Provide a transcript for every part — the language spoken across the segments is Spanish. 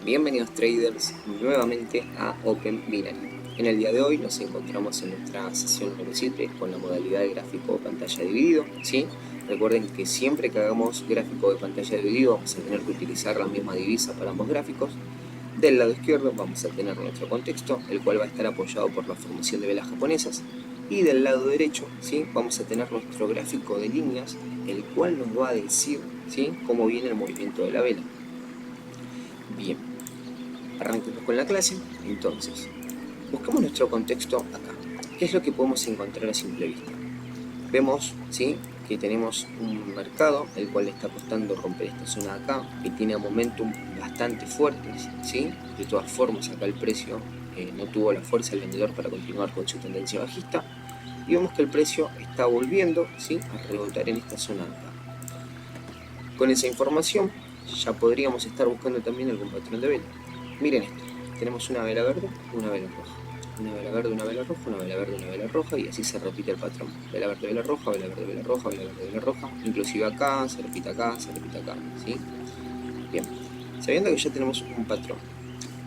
Bienvenidos traders nuevamente a Open Binary. En el día de hoy nos encontramos en nuestra sesión número 7 con la modalidad de gráfico pantalla dividido, ¿sí? Recuerden que siempre que hagamos gráfico de pantalla dividido vamos a tener que utilizar la misma divisa para ambos gráficos. Del lado izquierdo vamos a tener nuestro contexto, el cual va a estar apoyado por la formación de velas japonesas. Y del lado derecho, ¿sí?, vamos a tener nuestro gráfico de líneas, el cual nos va a decir, ¿sí?, cómo viene el movimiento de la vela. Bien, arranquemos con la clase. Entonces, buscamos nuestro contexto acá. ¿Qué es lo que podemos encontrar a simple vista? Vemos, ¿sí?, que tenemos un mercado el cual está costando romper esta zona de acá, que tiene momentum bastante fuertes, ¿sí? De todas formas, acá el precio no tuvo la fuerza del vendedor para continuar con su tendencia bajista, y vemos que el precio está volviendo, ¿sí?, a rebotar en esta zona de acá. Con esa información ya podríamos estar buscando también algún patrón de vela. Miren esto, tenemos una vela verde, una vela roja, una vela verde, una vela roja, una vela verde, una vela roja, y así se repite el patrón. Vela verde, vela roja, vela verde, vela roja, vela verde, vela roja, inclusive acá, se repite acá, ¿sí? Bien, sabiendo que ya tenemos un patrón,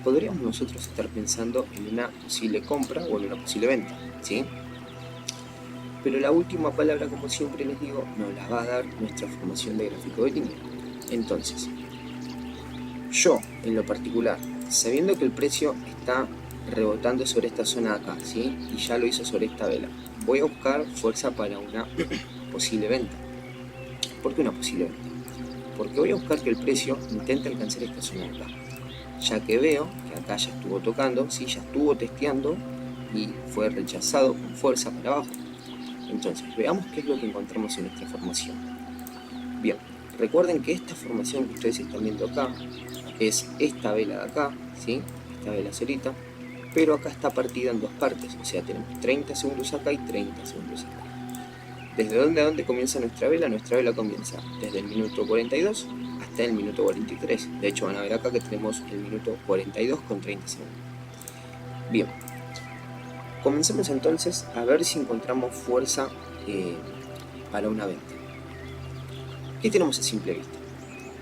podríamos nosotros estar pensando en una posible compra o en una posible venta, ¿sí? Pero la última palabra, como siempre les digo, nos la va a dar nuestra formación de gráfico de línea. Entonces, yo, en lo particular, sabiendo que el precio está rebotando sobre esta zona de acá, ¿sí?, y ya lo hizo sobre esta vela, voy a buscar fuerza para una posible venta. ¿Por qué una posible venta? Porque voy a buscar que el precio intente alcanzar esta zona de acá, ya que veo que acá ya estuvo tocando, ¿sí?, ya estuvo testeando y fue rechazado con fuerza para abajo. Entonces, veamos qué es lo que encontramos en nuestra formación. Bien, recuerden que esta formación que ustedes están viendo acá es esta vela de acá, ¿sí?, esta vela solita, pero acá está partida en dos partes, o sea, tenemos 30 segundos acá y 30 segundos acá. ¿Desde dónde a dónde comienza nuestra vela? Nuestra vela comienza desde el minuto 42 hasta el minuto 43. De hecho, van a ver acá que tenemos el minuto 42 con 30 segundos. Bien, comencemos entonces a ver si encontramos fuerza para una venta. ¿Qué tenemos a simple vista?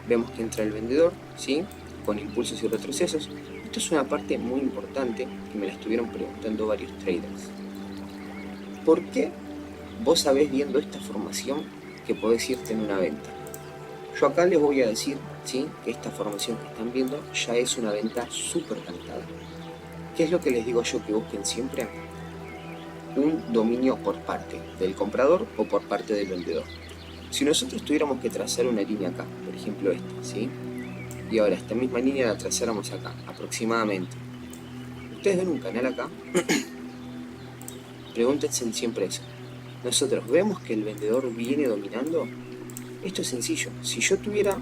Vemos que entra el vendedor, ¿sí?, con impulsos y retrocesos. Esto es una parte muy importante que me la estuvieron preguntando varios traders. ¿Por qué vos sabés viendo esta formación que podés irte en una venta? Yo acá les voy a decir, ¿sí?, que esta formación que están viendo ya es una venta súper cantada. ¿Qué es lo que les digo yo que busquen siempre? Un dominio por parte del comprador o por parte del vendedor. Si nosotros tuviéramos que trazar una línea acá, por ejemplo esta, ¿sí?, y ahora esta misma línea la trazáramos acá, aproximadamente. ¿Ustedes ven un canal acá? Pregúntense siempre eso. ¿Nosotros vemos que el vendedor viene dominando? Esto es sencillo. Si yo tuviera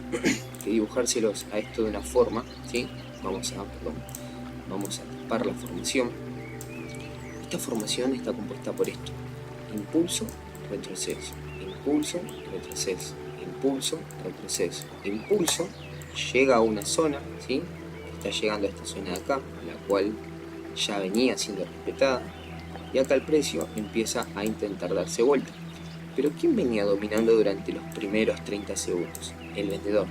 que dibujárselos a esto de una forma, ¿sí?, vamos a tapar la formación. Esta formación está compuesta por esto: impulso, retroceso, impulso, retroceso, impulso, retroceso, impulso, llega a una zona, ¿sí?, que está llegando a esta zona de acá, la cual ya venía siendo respetada, y acá el precio empieza a intentar darse vuelta. Pero ¿quién venía dominando durante los primeros 30 segundos? El vendedor,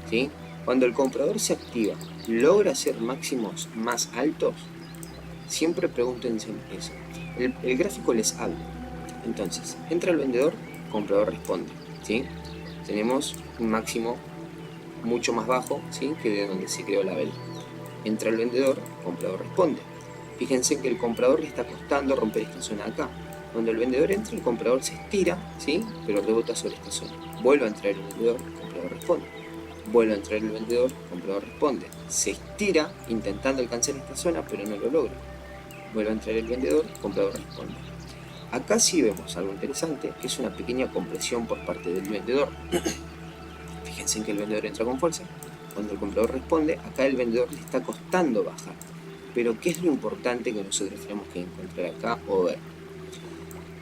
¿sí? Cuando el comprador se activa, ¿logra hacer máximos más altos? Siempre pregúntense eso. El gráfico les habla. Entonces, entra el vendedor, el comprador responde, ¿sí? Tenemos un máximo mucho más bajo, ¿sí?, que de donde se creó la vela. Entra el vendedor, el comprador responde. Fíjense que el comprador le está costando romper esta zona de acá. Cuando el vendedor entra, el comprador se estira, ¿sí?, pero rebota sobre esta zona. Vuelve a entrar el vendedor, el comprador responde. Vuelve a entrar el vendedor, el comprador responde. Se estira intentando alcanzar esta zona, pero no lo logra. Vuelve a entrar el vendedor, el comprador responde. Acá sí vemos algo interesante, que es una pequeña compresión por parte del vendedor. Fíjense que el vendedor entra con fuerza. Cuando el comprador responde, acá el vendedor le está costando bajar. Pero ¿qué es lo importante que nosotros tenemos que encontrar acá o ver?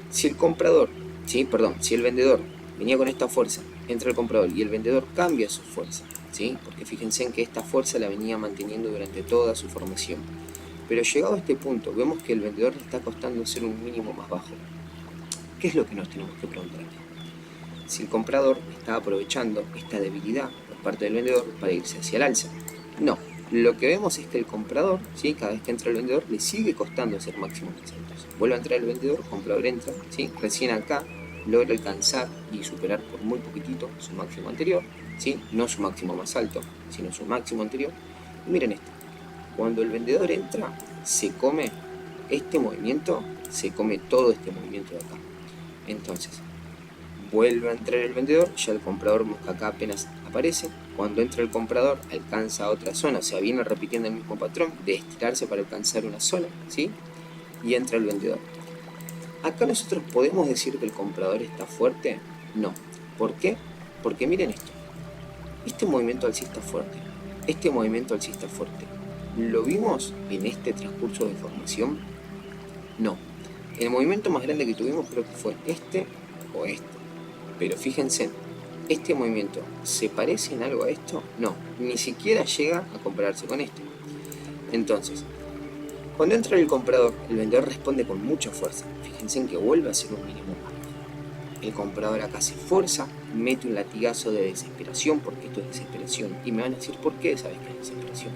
Si el vendedor venía con esta fuerza, entra el comprador y el vendedor cambia su fuerza, ¿sí?, porque fíjense en que esta fuerza la venía manteniendo durante toda su formación. Pero llegado a este punto, vemos que el vendedor le está costando hacer un mínimo más bajo. ¿Qué es lo que nos tenemos que preguntar aquí? Si el comprador está aprovechando esta debilidad por parte del vendedor para irse hacia el alza. No, Lo que vemos es que el comprador, ¿sí? Cada vez que entra el vendedor, le sigue costando hacer máximos más altos. Vuelve a entrar el vendedor, el comprador entra, ¿sí? Recién acá logra alcanzar y superar por muy poquitito su máximo anterior, ¿sí? No su máximo más alto, sino su máximo anterior. Y miren esto, cuando el vendedor entra, se come este movimiento, se come todo este movimiento de acá. Entonces, vuelve a entrar el vendedor, ya el comprador acá apenas aparece. Cuando entra el comprador, alcanza otra zona, o sea, viene repitiendo el mismo patrón de estirarse para alcanzar una zona, ¿sí? Y entra el vendedor. Acá nosotros podemos decir que el comprador está fuerte. No. ¿Por qué? Porque miren esto. Este movimiento alcista fuerte, este movimiento alcista fuerte, ¿lo vimos en este transcurso de formación? No. El movimiento más grande que tuvimos creo que fue este o este. Pero fíjense, ¿este movimiento se parece en algo a esto? No, ni siquiera llega a compararse con esto. Entonces, cuando entra el comprador, el vendedor responde con mucha fuerza. Fíjense en que vuelve a ser un mínimo bajo. El comprador acá se esfuerza, mete un latigazo de desesperación, porque esto es desesperación. Y me van a decir, ¿por qué sabes que es desesperación?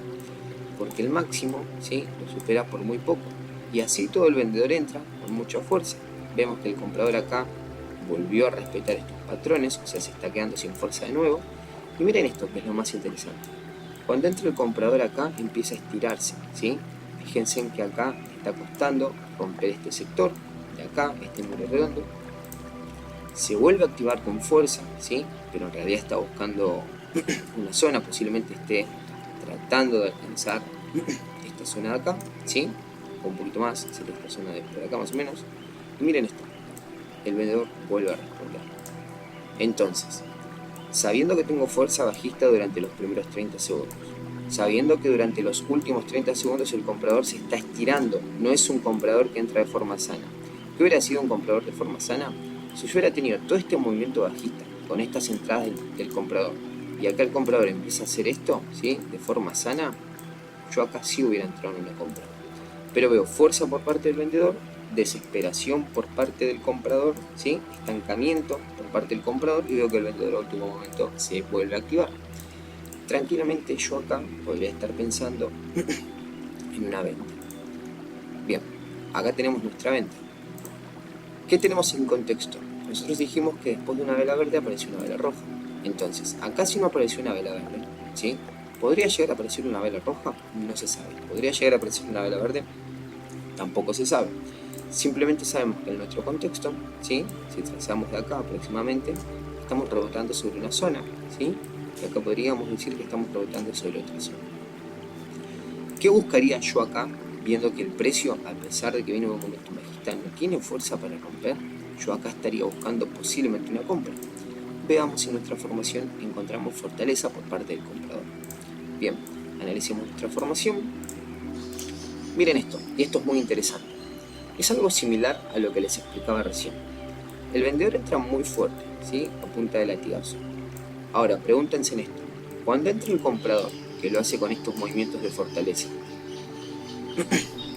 Porque el máximo, ¿sí?, lo supera por muy poco. Y así todo el vendedor entra con mucha fuerza. Vemos que el comprador acá volvió a respetar estos patrones, o sea, se está quedando sin fuerza de nuevo. Y miren esto, que es lo más interesante. Cuando entra el comprador acá, empieza a estirarse, ¿sí? Fíjense en que acá está costando romper este sector, de acá, este muro redondo. Se vuelve a activar con fuerza, ¿sí? Pero en realidad está buscando una zona, posiblemente esté tratando de alcanzar esta zona de acá, ¿sí? O un poquito más, sería esta zona de por acá más o menos. Y miren esto, el vendedor vuelve a responder. Entonces, sabiendo que tengo fuerza bajista durante los primeros 30 segundos, sabiendo que durante los últimos 30 segundos el comprador se está estirando, no es un comprador que entra de forma sana. ¿Qué hubiera sido un comprador de forma sana? Si yo hubiera tenido todo este movimiento bajista con estas entradas del comprador y acá el comprador empieza a hacer esto, ¿sí?, de forma sana, yo acá sí hubiera entrado en una compra. Pero veo fuerza por parte del vendedor, desesperación por parte del comprador, ¿sí?, estancamiento por parte del comprador, y veo que el vendedor al último momento se vuelve a activar. Tranquilamente yo acá podría estar pensando en una venta. Bien, acá tenemos nuestra venta. ¿Qué tenemos en contexto? Nosotros dijimos que después de una vela verde apareció una vela roja. Entonces, acá si no apareció una vela verde, ¿sí?, ¿podría llegar a aparecer una vela roja? No se sabe. ¿Podría llegar a aparecer una vela verde? Tampoco se sabe. Simplemente sabemos que en nuestro contexto, ¿sí?, si trazamos de acá aproximadamente, estamos rebotando sobre una zona, ¿sí?, y acá podríamos decir que estamos rebotando sobre otra zona. ¿Qué buscaría yo acá, viendo que el precio, a pesar de que viene un momento bajista, no tiene fuerza para romper? Yo acá estaría buscando posiblemente una compra. Veamos si en nuestra formación encontramos fortaleza por parte del comprador. Bien, analicemos nuestra formación. Miren esto, y esto es muy interesante. Es algo similar a lo que les explicaba recién. El vendedor entra muy fuerte, ¿sí?, a punta de latigazo. Ahora, pregúntense en esto. Cuando entra el comprador, que lo hace con estos movimientos de fortaleza,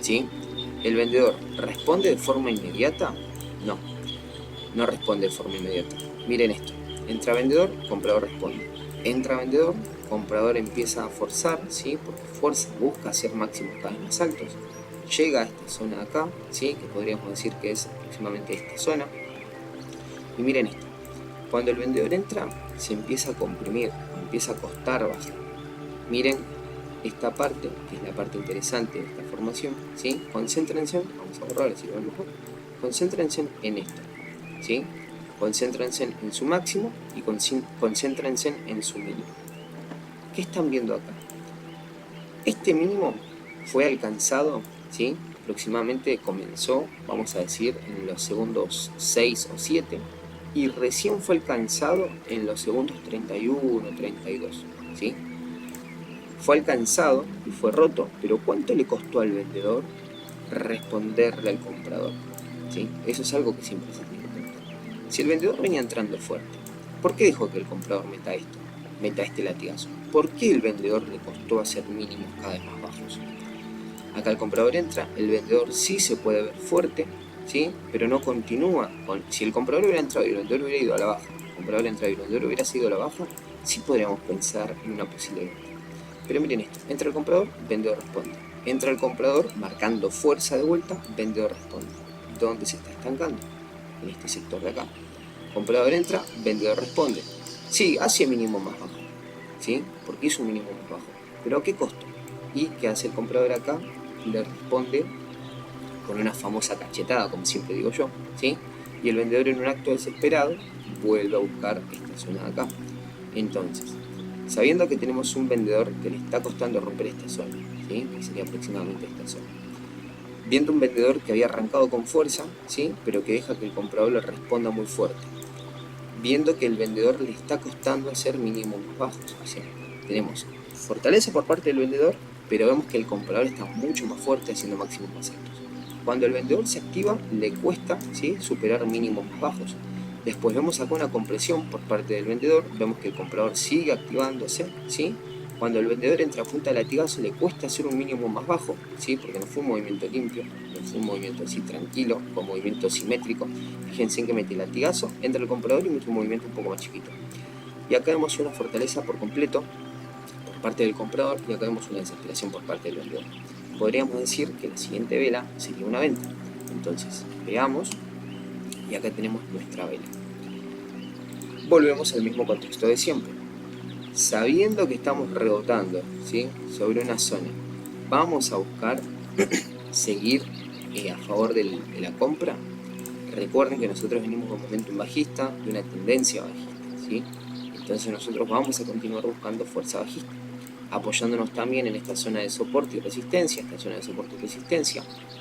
¿sí?, ¿el vendedor responde de forma inmediata? No, no responde de forma inmediata. Miren esto. Entra vendedor, comprador responde. Entra vendedor, comprador empieza a forzar, ¿sí?, porque fuerza, busca hacer máximos cada vez más altos. Llega a esta zona de acá, ¿sí?, que podríamos decir que es aproximadamente esta zona. Y miren esto. Cuando el vendedor entra, se empieza a comprimir, empieza a costar bajar. Miren esta parte, que es la parte interesante de esta formación, ¿sí? Concéntrense, vamos a borrar así lo ven mejor. Concéntrense en esto, ¿sí? Concéntrense en su máximo y concéntrense en su mínimo. ¿Qué están viendo acá? Este mínimo fue alcanzado, ¿sí?, aproximadamente comenzó, vamos a decir, en los segundos 6 o 7, y recién fue alcanzado en los segundos 31, 32, ¿sí? Fue alcanzado y fue roto, pero ¿cuánto le costó al vendedor responderle al comprador? ¿Sí? Eso es algo que siempre se tiene en cuenta. Si el vendedor venía entrando fuerte, ¿por qué dejó que el comprador meta esto? Meta este latigazo. ¿Por qué el vendedor le costó hacer mínimos cada vez más bajos? Acá el comprador entra, el vendedor sí se puede ver fuerte, ¿sí?, pero no continúa. Si el comprador hubiera entrado y el vendedor hubiera ido a la baja, el comprador entrado y el vendedor hubiera sido a la baja, sí podríamos pensar en una posible venta. Pero miren esto, entra el comprador, vendedor responde. Entra el comprador marcando fuerza de vuelta, vendedor responde. ¿Dónde se está estancando? En este sector de acá. Comprador entra, vendedor responde. Sí, hace mínimo más bajo, ¿sí? Porque hizo un mínimo más bajo. ¿Pero a qué costo? ¿Y qué hace el comprador acá? Le responde con una famosa cachetada, como siempre digo yo, ¿sí? Y el vendedor, en un acto desesperado, vuelve a buscar esta zona de acá. Entonces, sabiendo que tenemos un vendedor que le está costando romper esta zona, ¿sí? Que sería aproximadamente esta zona. Viendo un vendedor que había arrancado con fuerza, ¿sí? Pero que deja que el comprador le responda muy fuerte. Viendo que el vendedor le está costando hacer mínimos más bajos. O sea, tenemos fortaleza por parte del vendedor, pero vemos que el comprador está mucho más fuerte haciendo máximos más altos. Cuando el vendedor se activa, le cuesta, ¿sí? Superar mínimos más bajos. Después vemos acá una compresión por parte del vendedor, vemos que el comprador sigue activándose, ¿sí? Cuando el vendedor entra a punta de latigazo, le cuesta hacer un mínimo más bajo, ¿sí? Porque no fue un movimiento limpio, no fue un movimiento así tranquilo, con movimiento simétrico. Fíjense en que mete el latigazo, entra el comprador y mete un movimiento un poco más chiquito. Y acá vemos una fortaleza por completo por parte del comprador, y acá vemos una desesperación por parte del vendedor. Podríamos decir que la siguiente vela sería una venta. Entonces, veamos, y acá tenemos nuestra vela. Volvemos al mismo contexto de siempre. Sabiendo que estamos rebotando, ¿sí? Sobre una zona, vamos a buscar seguir a favor de la compra. Recuerden que nosotros venimos de un momentum bajista, de una tendencia bajista, ¿sí? Entonces nosotros vamos a continuar buscando fuerza bajista, apoyándonos también en esta zona de soporte y resistencia,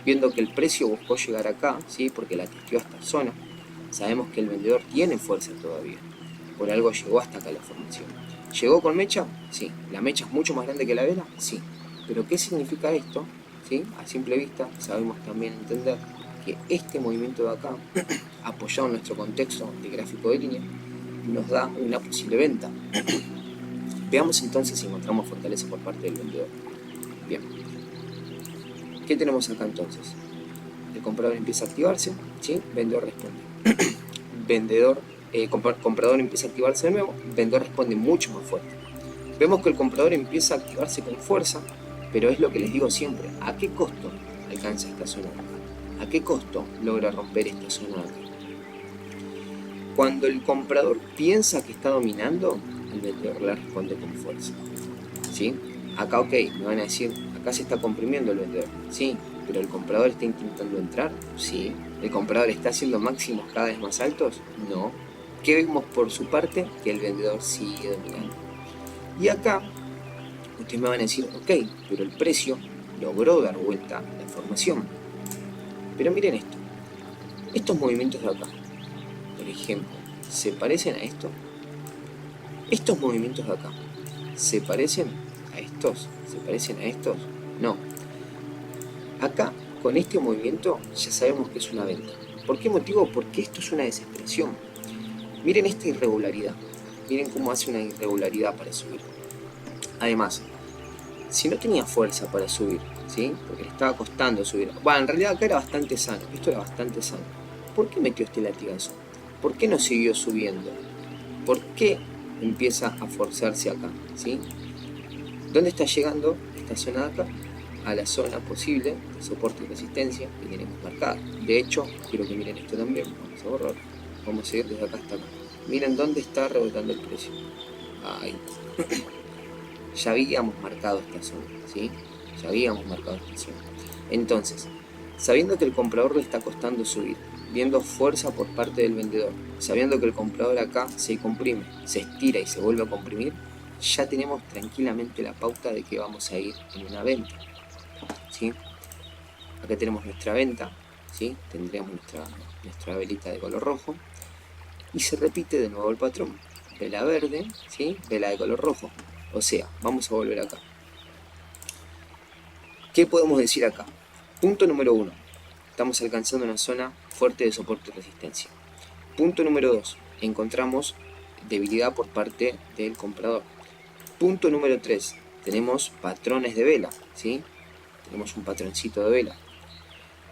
viendo que el precio buscó llegar acá, ¿sí? Porque la testeó a esta zona. Sabemos que el vendedor tiene fuerza todavía, por algo llegó hasta acá la formación. ¿Llegó con mecha? Sí. ¿La mecha es mucho más grande que la vela? Sí. ¿Pero qué significa esto? ¿Sí? A simple vista sabemos también entender que este movimiento de acá, apoyado en nuestro contexto de gráfico de línea, nos da una posible venta. Veamos entonces si encontramos fortaleza por parte del vendedor. Bien. ¿Qué tenemos acá entonces? El comprador empieza a activarse, ¿sí? Vendedor responde. Comprador empieza a activarse de nuevo, vendedor responde mucho más fuerte. Vemos que el comprador empieza a activarse con fuerza, pero es lo que les digo siempre, ¿a qué costo alcanza esta zona de acá? ¿A qué costo logra romper esta zona de acá? Cuando el comprador piensa que está dominando, el vendedor le responde con fuerza, ¿sí? Acá, ok, me van a decir, acá se está comprimiendo el vendedor, sí, pero el comprador está intentando entrar, sí. ¿El comprador está haciendo máximos cada vez más altos? No. ¿Qué vemos por su parte? Que el vendedor sigue dominando. Y acá, ustedes me van a decir, ok, pero el precio logró dar vuelta a la formación. Pero miren esto, estos movimientos de acá, por ejemplo, ¿se parecen a esto? Estos movimientos de acá, ¿se parecen a estos? ¿Se parecen a estos? No. Acá, con este movimiento, ya sabemos que es una venta. ¿Por qué motivo? Porque esto es una desesperación. Miren esta irregularidad. Miren cómo hace una irregularidad para subir. Además, si no tenía fuerza para subir, ¿sí? Porque le estaba costando subir. Bueno, en realidad acá era bastante sano. Esto era bastante sano. ¿Por qué metió este latigazo? ¿Por qué no siguió subiendo? ¿Por qué empieza a forzarse acá? ¿Sí? ¿Dónde está llegando esta zona de acá? A la zona posible de soporte y resistencia que tenemos marcada. De hecho, quiero que miren esto también. Vamos a borrar. Vamos a seguir desde acá hasta acá. Miren dónde está rebotando el precio. Ahí. Ya habíamos marcado esta zona, ¿sí? Ya habíamos marcado esta zona. Entonces, sabiendo que el comprador le está costando subir, viendo fuerza por parte del vendedor, sabiendo que el comprador acá se comprime, se estira y se vuelve a comprimir, ya tenemos tranquilamente la pauta de que vamos a ir en una venta, ¿sí? Acá tenemos nuestra venta, ¿sí? Tendríamos nuestra velita de color rojo y se repite de nuevo el patrón. Vela verde, ¿sí? Vela de color rojo. O sea, vamos a volver acá. ¿Qué podemos decir acá? Punto número 1. Estamos alcanzando una zona fuerte de soporte y resistencia. Punto número 2. Encontramos debilidad por parte del comprador. Punto número 3. Tenemos patrones de vela, ¿sí? Tenemos un patroncito de vela.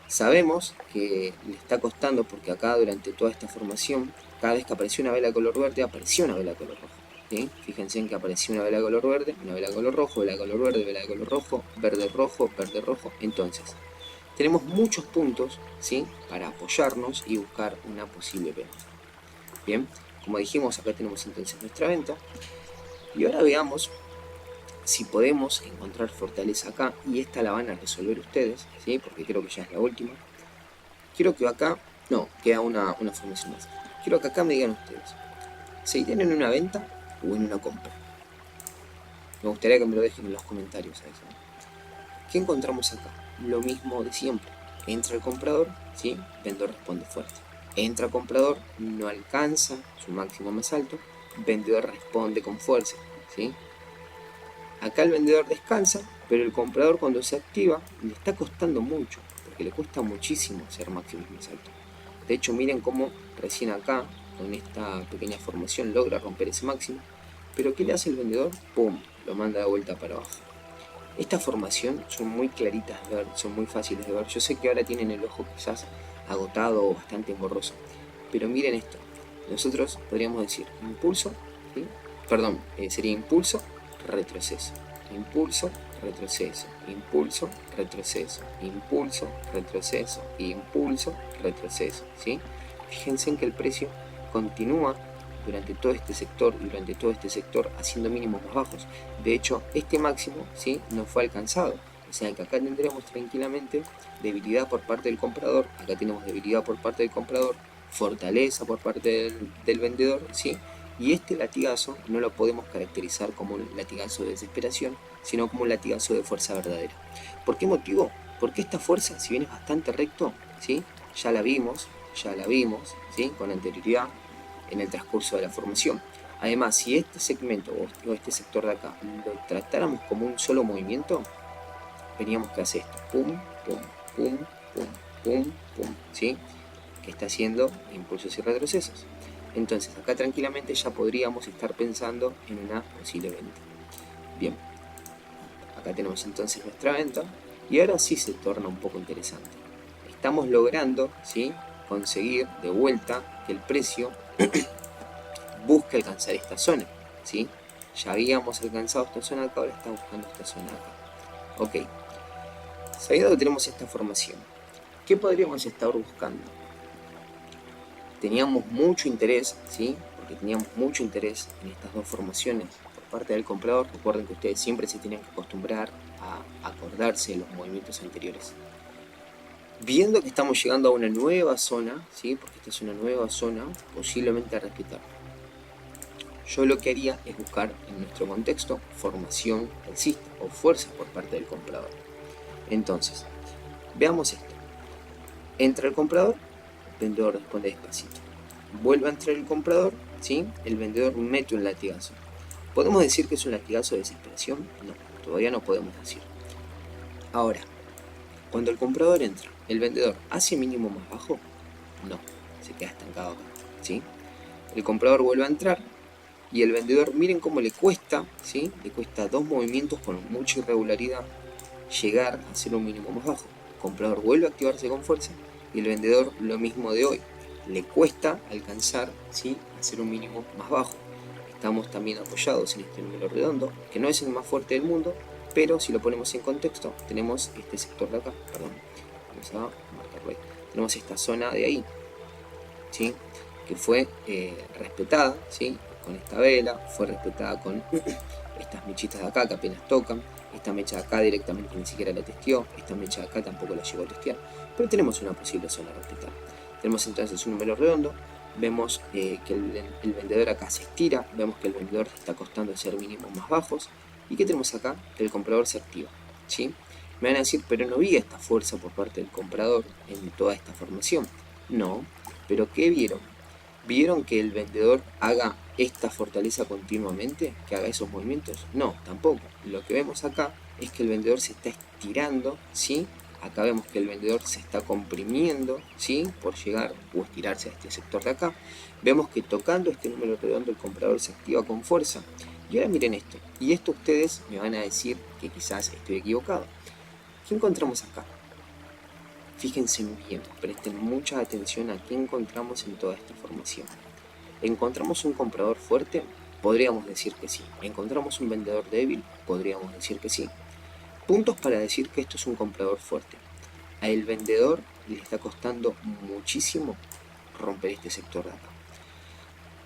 Sabemos que le está costando porque acá durante toda esta formación, cada vez que apareció una vela de color verde, apareció una vela de color rojo. ¿sí? Fíjense en que apareció una vela de color verde, una vela de color rojo, vela de color verde, vela de color rojo, verde rojo, verde rojo. Entonces, tenemos muchos puntos, ¿sí? Para apoyarnos y buscar una posible venta. Bien, como dijimos, acá tenemos entonces nuestra venta. Y ahora veamos si podemos encontrar fortaleza acá, y esta la van a resolver ustedes, ¿sí? Porque creo que ya es la última. Quiero que acá, no, queda una formación más. Quiero que acá me digan ustedes, ¿se irían en una venta o en una compra? Me gustaría que me lo dejen en los comentarios a eso. ¿Qué encontramos acá? Lo mismo de siempre. Entra el comprador, ¿sí? Vendedor responde fuerte. Entra el comprador, no alcanza su máximo más alto, vendedor responde con fuerza, ¿sí? Acá el vendedor descansa, pero el comprador cuando se activa le está costando mucho, porque le cuesta muchísimo hacer máximos más altos. De hecho, miren cómo recién acá, con esta pequeña formación, logra romper ese máximo, pero ¿qué le hace el vendedor? ¡Pum! Lo manda de vuelta para abajo. Esta formación son muy claritas de ver, son muy fáciles de ver. Yo sé que ahora tienen el ojo quizás agotado o bastante borroso, pero miren esto. Nosotros podríamos decir impulso, ¿sí? Perdón, sería impulso, retroceso, impulso, retroceso, impulso, retroceso, impulso, retroceso, impulso, retroceso, ¿sí? Fíjense en que el precio continúa durante todo este sector haciendo mínimos más bajos. De hecho, este máximo, ¿sí? No fue alcanzado. O sea que acá tendremos tranquilamente debilidad por parte del comprador, acá tenemos debilidad por parte del comprador, fortaleza por parte del vendedor, ¿sí? Y este latigazo no lo podemos caracterizar como un latigazo de desesperación, sino como un latigazo de fuerza verdadera. ¿Por qué motivo? Porque esta fuerza, si bien es bastante recto, ¿sí? Ya la vimos, ¿sí? Con anterioridad en el transcurso de la formación. Además, si este segmento o este sector de acá lo tratáramos como un solo movimiento, veríamos que hace esto, pum, pum, pum, pum, pum, pum, ¿sí? Que está haciendo impulsos y retrocesos. Entonces acá tranquilamente ya podríamos estar pensando en una posible venta. Bien, acá tenemos entonces nuestra venta y ahora sí se torna un poco interesante. Estamos logrando, ¿sí? Conseguir de vuelta que el precio busque alcanzar esta zona, ¿sí? Ya habíamos alcanzado esta zona acá, ahora está buscando esta zona acá. Ok, sabiendo que tenemos esta formación, ¿qué podríamos estar buscando? Teníamos mucho interés, ¿sí? Porque teníamos mucho interés en estas dos formaciones por parte del comprador. Recuerden que ustedes siempre se tienen que acostumbrar a acordarse de los movimientos anteriores. Viendo que estamos llegando a una nueva zona, ¿sí? Porque esta es una nueva zona, posiblemente a respetar. Yo lo que haría es buscar en nuestro contexto formación alcista o fuerza por parte del comprador. Entonces, veamos esto. Entra el comprador, el vendedor responde despacito. Vuelve a entrar el comprador, ¿sí? El vendedor mete un latigazo. ¿Podemos decir que es un latigazo de desesperación? No, todavía no podemos decir. Ahora, cuando el comprador entra, ¿el vendedor hace mínimo más bajo? No, se queda estancado acá, ¿sí? El comprador vuelve a entrar y el vendedor, miren cómo le cuesta, ¿sí? Le cuesta dos movimientos con mucha irregularidad llegar a hacer un mínimo más bajo. El comprador vuelve a activarse con fuerza y el vendedor lo mismo de hoy. Le cuesta alcanzar, ¿sí? A hacer un mínimo más bajo. Estamos también apoyados en este número redondo, que no es el más fuerte del mundo, pero si lo ponemos en contexto, tenemos este sector de acá, perdón, vamos a marcarlo ahí. Tenemos esta zona de ahí, ¿sí? Que fue respetada, ¿sí? Con esta vela, fue respetada con estas mechitas de acá que apenas tocan, esta mecha de acá directamente ni siquiera la testeó, esta mecha de acá tampoco la llegó a testear, pero tenemos una posible zona respetada. Tenemos entonces un número redondo, vemos que el vendedor acá se estira, vemos que el vendedor está costando hacer mínimos más bajos, y ¿qué tenemos acá? Que el comprador se activa, ¿sí? Me van a decir, pero no vi esta fuerza por parte del comprador en toda esta formación. No, pero ¿qué vieron? ¿Vieron que el vendedor haga esta fortaleza continuamente? ¿Que haga esos movimientos? No, tampoco. Lo que vemos acá es que el vendedor se está estirando, ¿sí? Acá vemos que el vendedor se está comprimiendo, ¿sí? Por llegar o estirarse a este sector de acá. Vemos que tocando este número redondo el comprador se activa con fuerza. Y ahora miren esto. Y esto ustedes me van a decir que quizás estoy equivocado. ¿Qué encontramos acá? Fíjense bien, presten mucha atención a qué encontramos en toda esta formación. ¿Encontramos un comprador fuerte? Podríamos decir que sí. ¿Encontramos un vendedor débil? Podríamos decir que sí. Puntos para decir que esto es un comprador fuerte. A el vendedor le está costando muchísimo romper este sector de acá.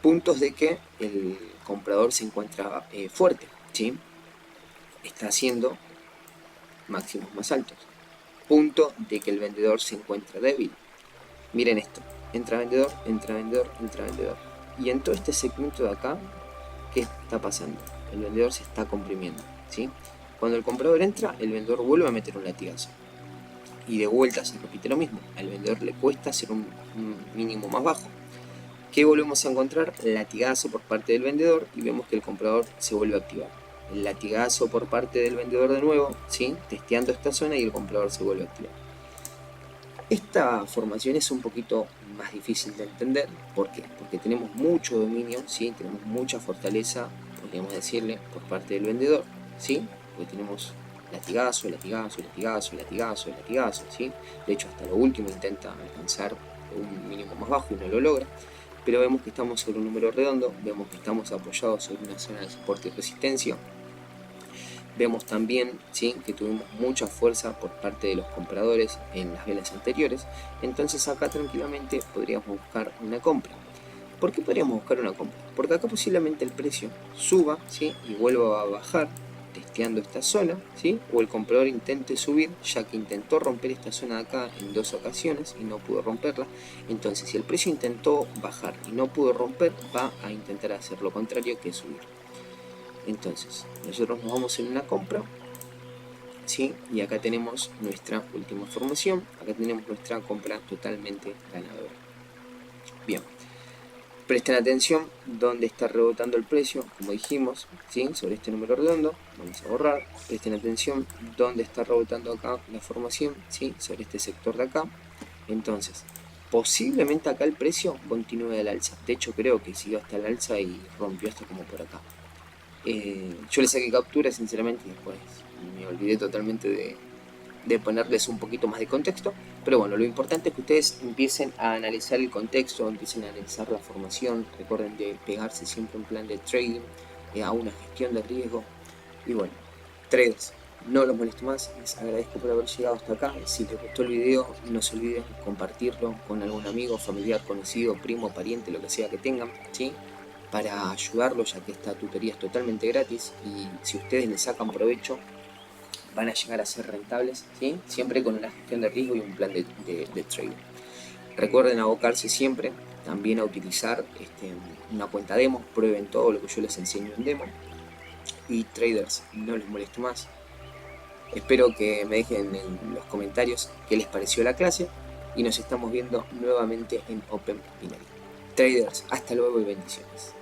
Puntos de que el comprador se encuentra fuerte, ¿sí? Está haciendo máximos más altos. Punto de que el vendedor se encuentra débil. Miren esto, entra vendedor, entra vendedor, entra vendedor. Y en todo este segmento de acá, ¿qué está pasando? El vendedor se está comprimiendo, ¿sí? Cuando el comprador entra, el vendedor vuelve a meter un latigazo. Y de vuelta se repite lo mismo. Al vendedor le cuesta hacer un mínimo más bajo. ¿Qué volvemos a encontrar? Latigazo por parte del vendedor y vemos que el comprador se vuelve a activar. El latigazo por parte del vendedor de nuevo, ¿sí? Testeando esta zona y el comprador se vuelve a activar. Esta formación es un poquito más difícil de entender. ¿Por qué? Porque tenemos mucho dominio, ¿sí? Tenemos mucha fortaleza, podríamos decirle, por parte del vendedor, ¿sí? Porque tenemos latigazo, latigazo, latigazo, latigazo, latigazo, ¿sí? De hecho, hasta lo último intenta alcanzar un mínimo más bajo y no lo logra. Pero vemos que estamos sobre un número redondo, vemos que estamos apoyados sobre una zona de soporte y resistencia. Vemos también, ¿sí?, que tuvimos mucha fuerza por parte de los compradores en las velas anteriores. Entonces acá tranquilamente podríamos buscar una compra. ¿Por qué podríamos buscar una compra? Porque acá posiblemente el precio suba, ¿sí?, y vuelva a bajar testeando esta zona, ¿sí?, o el comprador intente subir, ya que intentó romper esta zona de acá en 2 ocasiones y no pudo romperla. Entonces si el precio intentó bajar y no pudo romper, va a intentar hacer lo contrario, que es subir. Entonces nosotros nos vamos en una compra, ¿sí? Y acá tenemos nuestra última formación, acá tenemos nuestra compra totalmente ganadora. Bien, presten atención dónde está rebotando el precio, como dijimos, ¿sí?, sobre este número redondo. Vamos a borrar. Presten atención dónde está rebotando acá la formación, ¿sí?, sobre este sector de acá. Entonces, posiblemente acá el precio continúe al alza. De hecho, creo que siguió hasta el alza y rompió hasta como por acá. Yo le saqué captura sinceramente y después me olvidé totalmente de ponerles un poquito más de contexto, pero bueno, lo importante es que ustedes empiecen a analizar el contexto, empiecen a analizar la formación, recuerden de pegarse siempre un plan de trading, a una gestión de riesgo. Y bueno, traders, no los molesto más, les agradezco por haber llegado hasta acá. Si les gustó el video, no se olviden compartirlo con algún amigo, familiar, conocido, primo, pariente, lo que sea que tengan, ¿sí?, para ayudarlo, ya que esta tutoría es totalmente gratis y si ustedes le sacan provecho van a llegar a ser rentables, ¿sí?, siempre con una gestión de riesgo y un plan de trading. Recuerden abocarse siempre también a utilizar una cuenta demo, prueben todo lo que yo les enseño en demo. Y traders, no les molesto más, espero que me dejen en los comentarios qué les pareció la clase y nos estamos viendo nuevamente en Open Binary. Traders, hasta luego y bendiciones.